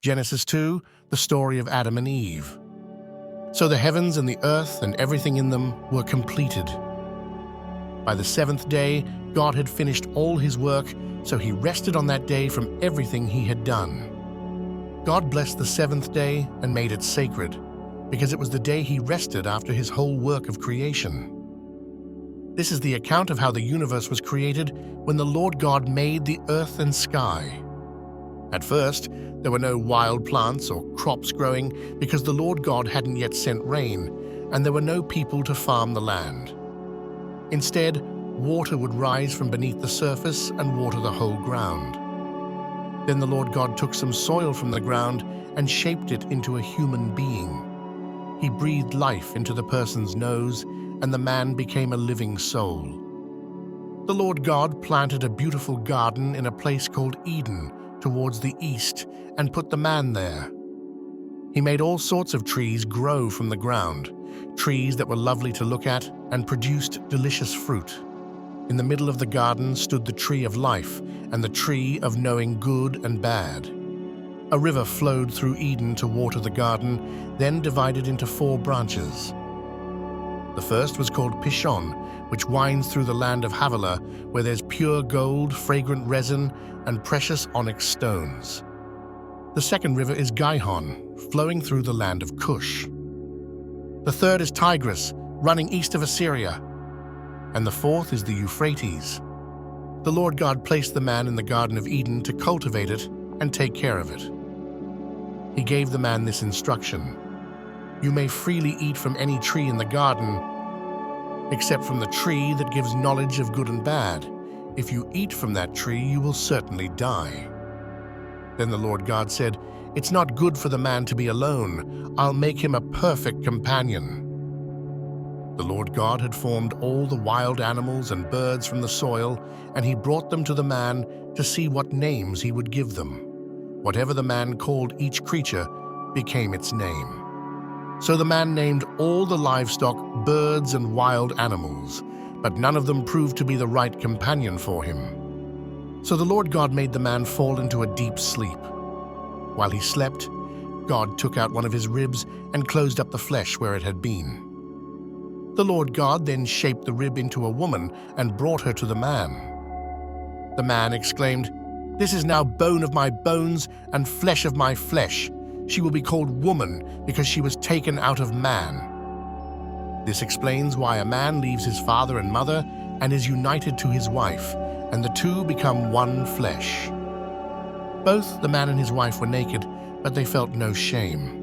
Genesis 2, the story of Adam and Eve. So the heavens and the earth and everything in them were completed. By the seventh day, God had finished all his work, so he rested on that day from everything he had done. God blessed the seventh day and made it sacred, because it was the day he rested after his whole work of creation. This is the account of how the universe was created when the Lord God made the earth and sky. At first, there were no wild plants or crops growing because the Lord God hadn't yet sent rain, and there were no people to farm the land. Instead, water would rise from beneath the surface and water the whole ground. Then the Lord God took some soil from the ground and shaped it into a human being. He breathed life into the person's nose, and the man became a living soul. The Lord God planted a beautiful garden in a place called Eden, towards the east, and put the man there. He made all sorts of trees grow from the ground, trees that were lovely to look at and produced delicious fruit. In the middle of the garden stood the tree of life and the tree of knowing good and bad. A river flowed through Eden to water the garden, then divided into 4 branches. The first was called Pishon, which winds through the land of Havilah, where there's pure gold, fragrant resin, and precious onyx stones. The second river is Gihon, flowing through the land of Cush. The third is Tigris, running east of Assyria. And the fourth is the Euphrates. The Lord God placed the man in the Garden of Eden to cultivate it and take care of it. He gave the man this instruction: "You may freely eat from any tree in the garden, except from the tree that gives knowledge of good and bad. If you eat from that tree, you will certainly die." Then the Lord God said, "It's not good for the man to be alone. I'll make him a perfect companion." The Lord God had formed all the wild animals and birds from the soil, and he brought them to the man to see what names he would give them. Whatever the man called each creature became its name. So the man named all the livestock birds and wild animals, but none of them proved to be the right companion for him. So the Lord God made the man fall into a deep sleep. While he slept, God took out one of his ribs and closed up the flesh where it had been. The Lord God then shaped the rib into a woman and brought her to the man. The man exclaimed, "This is now bone of my bones and flesh of my flesh. She will be called woman because she was taken out of man." This explains why a man leaves his father and mother and is united to his wife, and the two become one flesh. Both the man and his wife were naked, but they felt no shame.